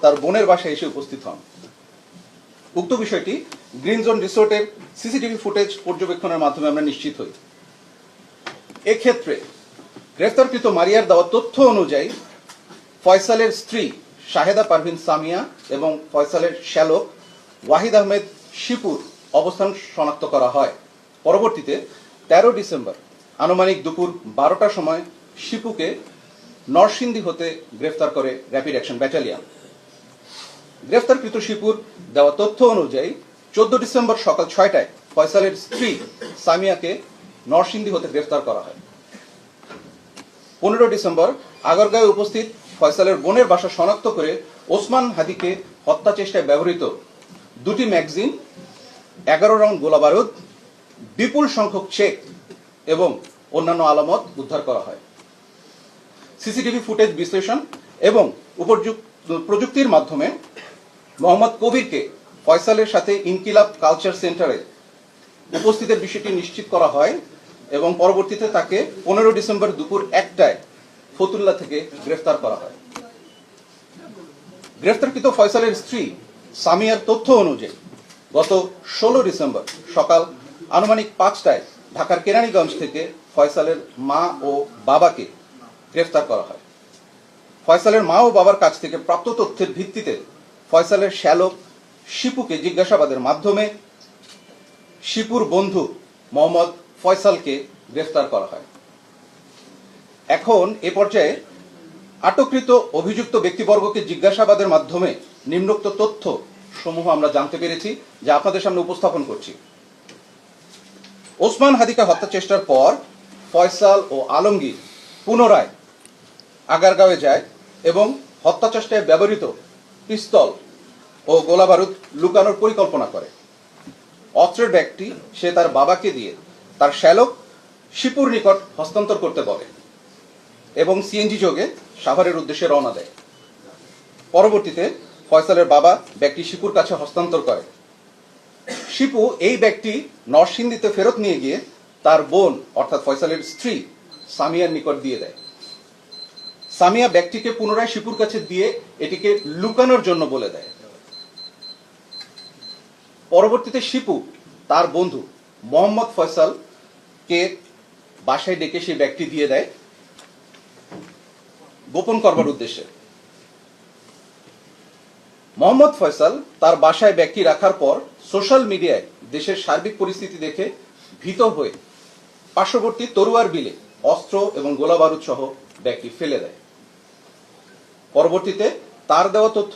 তার বোনের বাসায় এসে উপস্থিত হন। উক্ত বিষয়টি গ্রিন জোন রিসোর্টের সিসিটিভি ফুটেজ পর্যবেক্ষণের মাধ্যমে আমরা নিশ্চিত হই। এক্ষেত্রে গ্রেফতারকৃত মারিয়ার দেওয়া তথ্য অনুযায়ী ফয়সালের স্ত্রী শাহেদা পারভিন সামিয়া এবং ফয়সালের শ্যালক ওয়াহিদ আহমেদ শিপুর অবস্থান শনাক্ত করা হয়। পরবর্তীতে 13 ডিসেম্বর আনুমানিক দুপুর 12টার সময় শিপুকে নরসিংদী হতে গ্রেফতার করে র্যাপিড অ্যাকশন ব্যাটালিয়ন। গ্রেফতারকৃত শিপুর দেওয়া তথ্য অনুযায়ী 14 ডিসেম্বর সকাল 6টায় ফয়সালের স্ত্রী সামিয়াকে নরসিংদী হতে গ্রেফতার করা হয়। 15 ডিসেম্বর আগারগাঁয়ে উপস্থিত ফয়সালের বোনের বাসা শনাক্ত করে ওসমান হাদিকে হত্যা চেষ্টায় ব্যবহৃত 2টি ম্যাগাজিন, 11 রাউন্ড গোলাবারুদ, বিপুল সংখ্যক চেক এবং অন্যান্য আলামত উদ্ধার করা হয়। সিসিটিভি ফুটেজ বিশ্লেষণ এবং প্রযুক্তির মাধ্যমে মোহাম্মদ কবিরকে ফয়সালের সাথে ইনকিলাব কালচার সেন্টারে উপস্থিতের বিষয়টি নিশ্চিত করা হয় এবং পরবর্তীতে তাকে 15 ডিসেম্বর দুপুর 1টায় ফতুল্লা থেকে গ্রেফতার করা হয়। গ্রেফতারকৃত ফয়সালের স্ত্রী সামিয়ার তথ্য অনুযায়ী গত 16 ডিসেম্বর সকাল আনুমানিক 5টায় ঢাকার কেরানীগঞ্জ থেকে ফয়সালের মা ও বাবাকে গ্রেফতার করা হয়। ফয়সালের মা ও বাবার কাছ থেকে প্রাপ্ত তথ্যের ভিত্তিতে ফয়সালের শ্যালক শিপুকে জিজ্ঞাসাবাদের মাধ্যমে শিপুর বন্ধু মোহাম্মদ ফয়সালকে গ্রেফতার করা হয়। এখন এ পর্যায়ে আটককৃত অভিযুক্ত ব্যক্তিবর্গকে জিজ্ঞাসাবাদের মাধ্যমে নিম্নোক্ত তথ্য সমূহ আমরা জানতে পেরেছি, যা আপনাদের সামনে উপস্থাপন করছি। ওসমান হাদিকে হত্যা চেষ্টার পর ফয়সাল ও আলমগীর পুনরায় আগারগাঁওয়ে যায় এবং হত্যা চেষ্টায় ব্যবহৃত পিস্তল ও গোলাবারুদ লুকানোর পরিকল্পনা করে। অস্ত্রের ব্যাগটি সে তার বাবাকে দিয়ে তার শ্যালক শিপুর নিকট হস্তান্তর করতে বলে এবং সিএনজি যোগে সাভারের উদ্দেশ্যে রওনা দেয়। পরবর্তীতে ফয়সালের বাবা ব্যাগটি শিপুর কাছে হস্তান্তর করে। শিপু এই ব্যাগটি নরসিংদীতে ফেরত নিয়ে গিয়ে তার বোন অর্থাৎ ফয়সালের স্ত্রী সামিয়ার নিকট দিয়ে দেয়। সামিয়া ব্যাগটিকে পুনরায় শিপুর কাছে দিয়ে এটিকে লুকানোর জন্য বলে দেয়। পরবর্তীতে শিপু তার বন্ধু মোহাম্মদ ফয়সালকে বাসায় ডেকে সেই ব্যাগটি দিয়ে দেয় গোপন করবার উদ্দেশ্যে। মোহাম্মদ ফয়সাল তার বাসায় ব্যাগটি রাখার পর সোশ্যাল মিডিয়ায় দেশের সার্বিক পরিস্থিতি দেখে ভীত হয়ে পার্শ্ববর্তী তরুয়ার বিলে অস্ত্র এবং গোলাবারুদ সহ ব্যাগটি ফেলে দেয়। পরবর্তীতে তার দেওয়া তথ্য